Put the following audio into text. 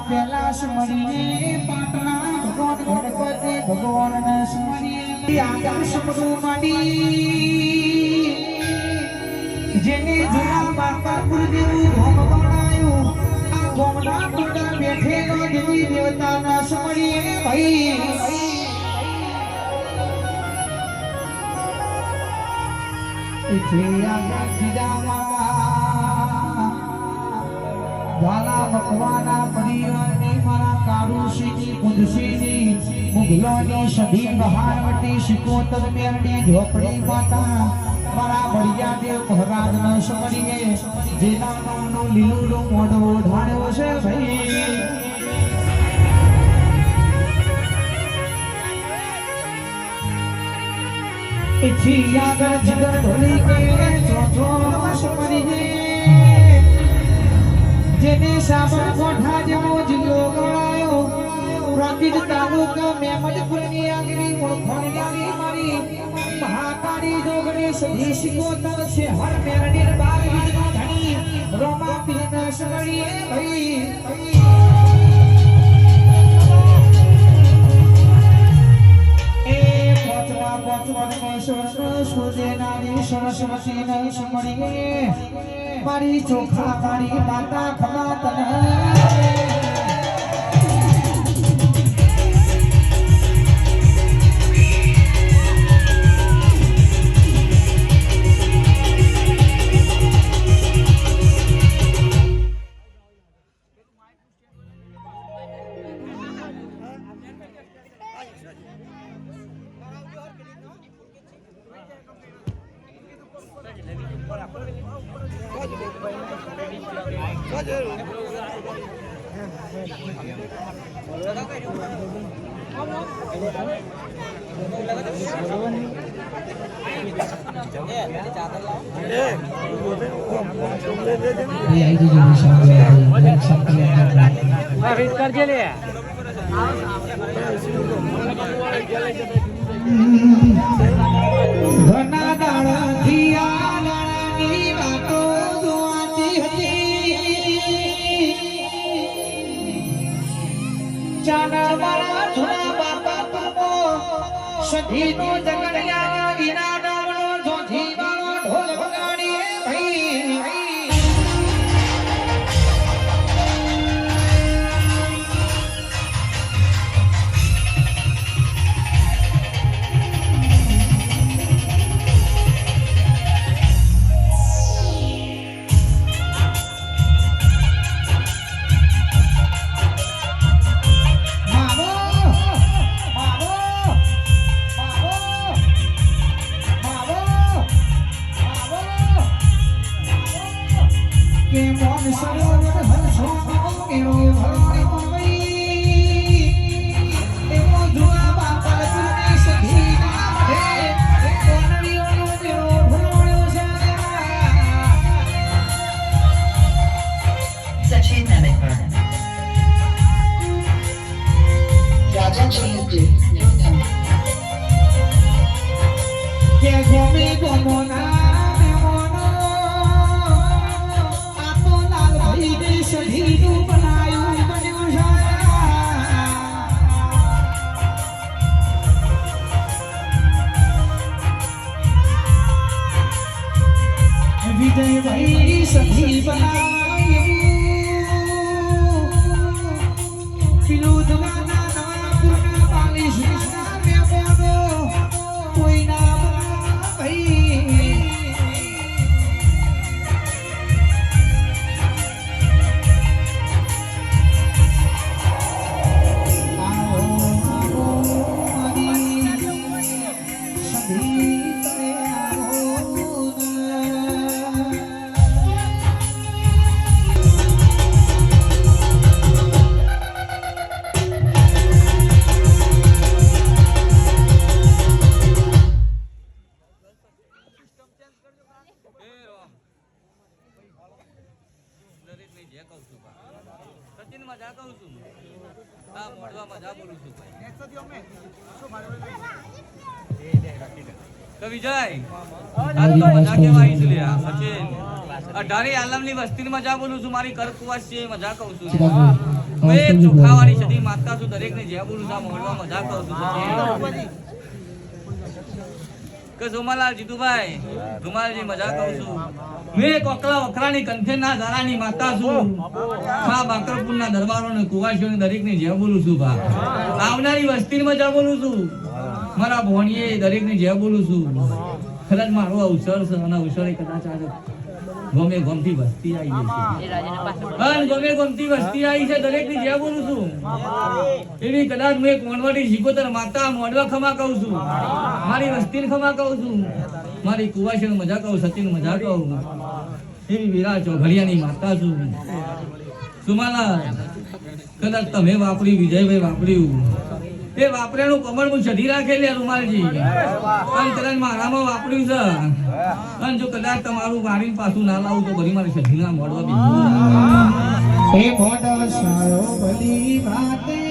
પેલા સ્મરીએ પાટણા ભગવાન ગણપતિ ભગવાનને સ્મરીએ આગળ સમરું માંડી જેને જુના બાપા ગુરુદેવ ભોગ બનાયું આ ગોમના ટુકડા બેઠેલો દેવી દેવતાના સ્મરીએ ભાઈ એટલે આગળ ખીજામાં વાલા મકવાના પરિવારની મારા કારુશીની કુંદસીની મુગલોની સધી બહારવટી શિકોતર મેરડી ઝોપડી માતા મારા બળિયા દેવ મહારાજના સમરીએ જેના નામનો લીલુડો મોઢો ઢાળ્યો છે ભાઈ એથી આગળ જગર ઢોલી કે ચોથો સમરીએ જેને સાબર કોઠા જેવો જિલ્લો ગણાયો પ્રાંતિજ તાલુકા મેમદપુરની આગલી ઓળખોણની મારી મહાકાળી જોગણી સધી શિકોતર છે હર મેરડી બાર વીજનો ધણી રોમા પીન સમણીએ ભાઈ એ પોચવા સૂર્યનારી સરસ્વતીને સમણીએ મારી ચોખા મારી માતા ખમા તને ઘણા દાડાથી આ દાડાની વાતો જોવાતી હતી ચાના વાળા થોડા બાપા પાપો સધી તો જગણ્યા વિના નામનો જોધી વાળો ઢોલ વગાડીએ ભાઈ વિજય ભાઈ સખી બનાવ્યું પીલું દવાના નવાપુરના પાલીશ મેમોનો કોઈ ના ભાઈ વિજય મજા કેવા આવી છે સચિન 18 આલમની વસ્તીની મજા બોલું છું, મારી કરકુવાસ છે મજા કહું છું. મેં ચોખાવાળી સદી માતા છું, દરેકને જે બોલું છું મોડવા મજા કહું છું. કે જોમાલાલ જીતુભાઈ ધુમાલજી મજા કહું છું. મેં કોકલા વખરાની કંઠેના ધારાની માતા છું, મા બાકરપુરના દરબારોને કુવાસીઓને દરેકને જે બોલું છું. ભા આવનારી વસ્તીની મજા બોલું છું, મારા ભોણીએ દરેકને જે બોલું છું. કદાચ મારો અવસર છે અને અવસરે કદાચ આજે ગમે ગમતી વસ્તી આવી છે, ગમે ગમતી વસ્તી આવી છે, દરેકની જે બોલું છું એની કદાચ મેં કોણવાડી શીખોતર માતા મોડવા ખમા કહું છું, મારી વસ્તીને ખમા કહું છું, મારી કુવાસીને મજા કહું, સતીને મજા કહું. એવી વીરા ચોઘડિયાની માતા છું. સુમાલા કદાચ તમે વાપર્યું, વિજયભાઈ વાપર્યું, એ વાપરેલું કમળ હું ચઢી રાખેલી રૂમાલજી, અને કદાચ મારામાં વાપર્યું છે, અને જો કદાચ તમારું વારીને પાછું ના લાવું તો ભરી મારે ચઢી ના મોડવા એ મોઢો સારો ભલી વાતે